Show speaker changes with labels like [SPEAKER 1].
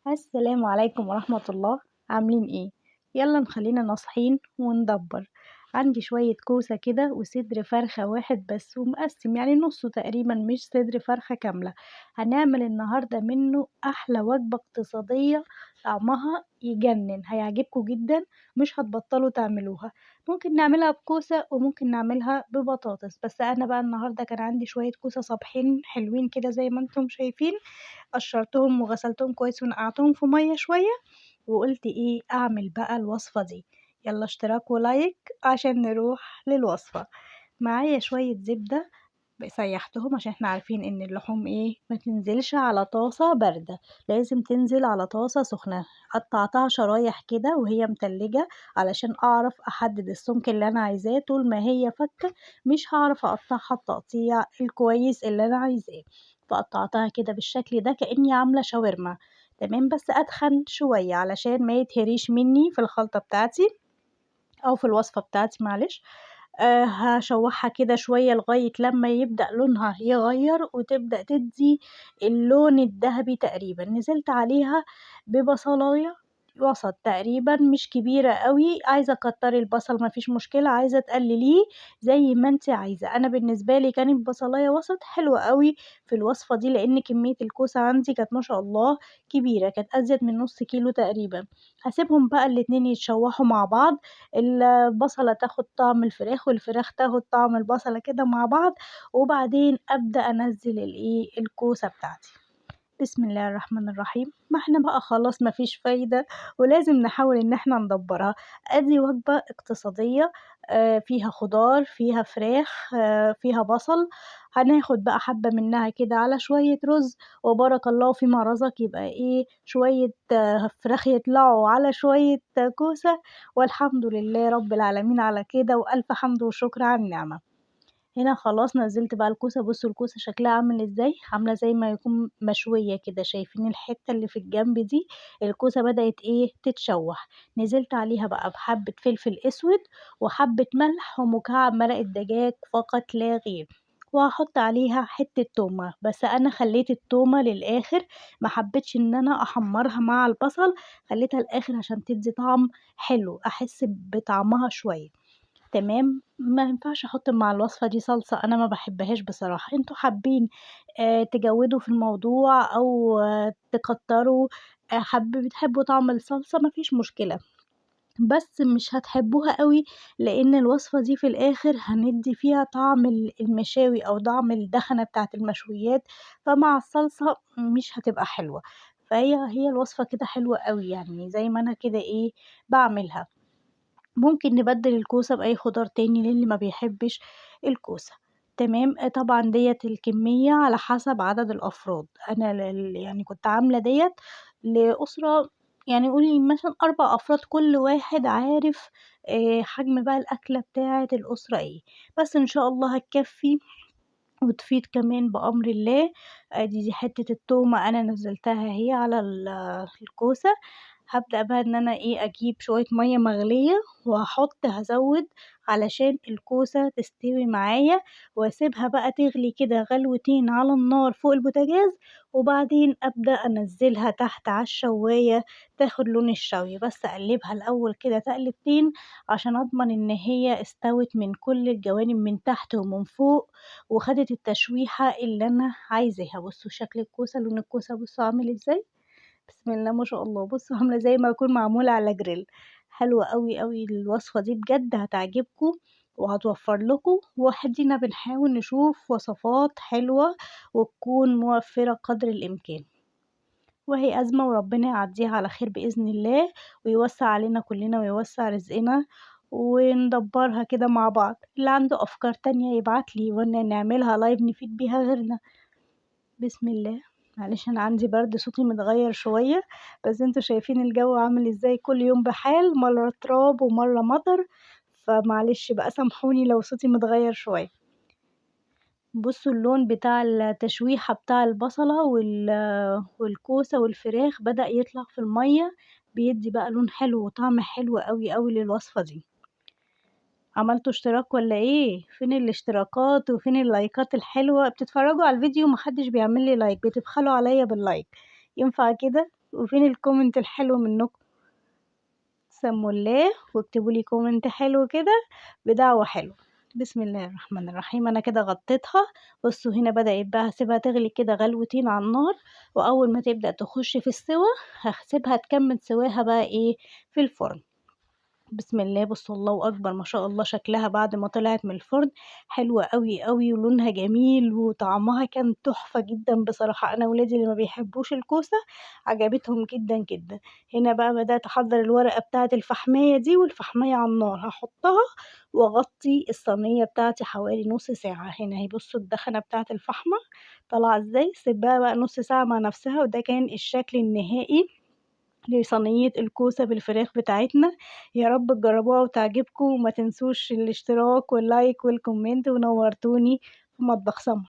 [SPEAKER 1] السلام عليكم ورحمة الله، عاملين إيه؟ يلا نخلينا ناصحين وندبر. عندي شوية كوسة كده وصدر فرخة واحد بس ومقسم يعني نصه تقريبا مش صدر فرخة كاملة. هنعمل النهاردة منه أحلى وجبة اقتصادية، طعمها يجنن هيعجبكم جدا، مش هتبطلوا تعملوها. ممكن نعملها بكوسة وممكن نعملها ببطاطس، بس أنا بقى النهاردة كان عندي شوية كوسة صابحين حلوين كده زي ما انتم شايفين، قشرتهم وغسلتهم كويس ونقعتهم في مية شوية، وقلت ايه اعمل بقى الوصفة دي. يلا اشتراك ولايك عشان نروح للوصفة. معايا شوية زبدة سيحتهم عشان احنا عارفين ان اللحوم ايه ما تنزلش على طاسة باردة، لازم تنزل على طاسة سخنة. قطعتها شرايح كده وهي متلجة علشان اعرف احدد السمك اللي انا عايزاه، طول ما هي فكة مش هعرف اقطعها التقطيع الكويس اللي انا عايزاه. فقطعتها كده بالشكل ده كأني عاملة شاورما. تمام، بس اتخن شوية علشان ما يتهريش مني في الخلطة بتاعتي او في الوصفة بتاعتي، معلش. هاشوّحها كده شوية لغاية لمّا يبدأ لونها يغيّر وتبدأ تدّي اللون الدهبي تقريبًا، نزلت عليها ببصلاية وسط تقريبًا مش كبيرة أوي، عايزة كتّري البصل ما فيش مشكلة، عايزة تقلليه زي ما أنتِ عايزة. أنا بالنسبة لي كانت بصلاية وسط حلوة أوي في الوصفة دي، لإن كمية الكوسة عندي كانت ما شاء الله كبيرة، كانت أزيد من نُص كيلو تقريبًا. هاسيبهم بقى الاتنين يتشوّحوا مع بعض، البصلة تاخد طعم الفراخ والفراخ تاخد طعم البصلة كده مع بعض، وبعدين أبدأ أنزّل الكوسة بتاعتي. بسم الله الرحمن الرحيم. ما إحنا بقى خلاص ما فيش فايدة ولازم نحاول إن إحنا ندبّرها. أدي وجبة اقتصادية، فيها خضار، فيها فراخ، فيها بصل. هناخد بقى حبّة منها كده على شوية رز، وبارك الله فيما رزق، يبقى شوية فراخ يطلعوا على شوية كوسة، والحمد لله رب العالمين على كده، وألف حمد وشكر على النعمة. هنا خلاص نزّلت بقى الكوسة، بُصّوا الكوسة شكلها عامل إزاي، عاملة زي ما يكون مشوية كده، شايفين الحتّة اللي في الجنب دي، الكوسة بدأت تتشوّح. نزلت عليها بقى بحبّة فلفل أسود وحبّة ملح ومكعب مرقة دجاج فقط لا غير، وهاحط عليها حتّة تومة، بس أنا خلّيت التومة للآخر، ما حبيتش إن أنا أحمّرها مع البصل، خلّيتها الآخر عشان تدّي طعم حلو، أحس بطعمها شوية. تمام، ما ينفعش أحط مع الوصفة دي صلصة، أنا ما باحبهاش بصراحة، أنتم حابين تجودوا في الموضوع أو تكتروا، بتحبوا طعم الصلصة ما فيش مشكلة، بس مش هتحبوها أوي، لإن الوصفة دي في الآخر هندّي فيها طعم المشاوي أو طعم الدخنة بتاعة المشويات، فمع الصلصة مش هتبقى حلوة. فهي الوصفة كده حلوة أوي يعني زي ما أنا كده باعملها. ممكن نبدِّل الكوسة بأي خضار تاني للي ما بيحبش الكوسة. تمام، طبعًا ديّة الكمية على حسب عدد الأفراد. أنا يعني كنت عاملة ديّة لأسرة، يعني قولي مثلًا 4 أفراد، كل واحد عارف حجم بقى الأكلة بتاعة الأسرة إيه، بس إن شاء الله هتكفّي وتفيض كمان بأمر الله. أدي حتّة التومة أنا نزّلتها أهي على الكوسة. هابدأ بقى إن أنا أجيب شوية مَيّة مغلية هازوّد علشان الكوسة تستوي معايا، واسيبها بقى تغلي كده غلوتين على النار فوق البوتاجاز، وبعدين أبدأ أنزّلها تحت على الشواية تاخد لون الشوي، بس أقلّبها الأول كده تقليبتين عشان أضمن إن هي استوت من كل الجوانب من تحت ومن فوق، وخدت التشويحة اللي أنا عايزاها. بُصّوا شكل الكوسة، لون الكوسة بُصّوا عامل إزاي. بسم الله ما شاء الله، بُصّوا عاملة زي ما يكون معمولة على grill. حلوة أوي، أوي الوصفة دي بجد هتعجبكم وهتوفّر لكم، وأدينا بنحاول نشوف وصفات حلوة وتكون موفّرة قدر الإمكان، وأهي أزمة وربنا يعدّيها على خير بإذن الله، ويوسّع علينا كلّنا ويوسّع رزقنا، وندبّرها كده مع بعض. اللي عنده أفكار تانية يبعت لي نعملها live نفيد بيها غيرنا. بسم الله. معلش أنا عندي برد صوتي متغيّر شوية، بس أنتم شايفين الجو عامل إزاي، كل يوم بحال، مرّة تراب ومرّة مطر، فمعلش بقى سامحوني لو صوتي متغيّر شوية. بُصّوا اللون بتاع التشويحة بتاع البصلة والكوسة والفراخ بدأ يطلع في المَيّة، بيدّي بقى لون حلو وطعم حلو أوي، أوي للوصفة دي. عملتوا اشتراك والّا إيه؟ فين الاشتراكات وفين اللايكات الحلوة؟ بتتفرّجوا على الفيديو وما حدّش بيعمل لي لايك، بتبخلوا عليَّ باللايك، ينفع كده؟ وفين الكومنت الحلو منكم؟ سموا الله واكتبوا لي كومنت حلو كده بدعوة حلوة. بسم الله الرحمن الرحيم. انا كده غطيتها. بصوا هنا بدأت بقى، هسيبها تغلي كده غلوتين على النار، واول ما تبدأ تخش في السوا هسيبها تكمل سواها بقى ايه في الفرن. بسم الله. بصوا الله أكبر ما شاء الله، شكلها بعد ما طلعت من الفرن حلوة أوي أوي ولونها جميل وطعمها كان تحفة جدًا بصراحة. أنا ولادي اللي ما بيحبوش الكوسة عجبتهم جدًا، جدًا. هنا بقى بدأت أحضّر الورقة بتاعة الفحمية دي، والفحمية على النار هاحطها وأغطي الصينية بتاعتي حوالي نُص ساعة. هنا أهي بصوا الدخنة بتاعة الفحمة طالعة إزاي، سيبها بقى نُص ساعة مع نفسها، وده كان الشكل النهائي لصينية الكوسة بالفراخ بتاعتنا. يا رب تجربوها وتعجبكم، وما تنسوش الاشتراك واللايك والكومنت، ونورتوني في مطبخ سمر.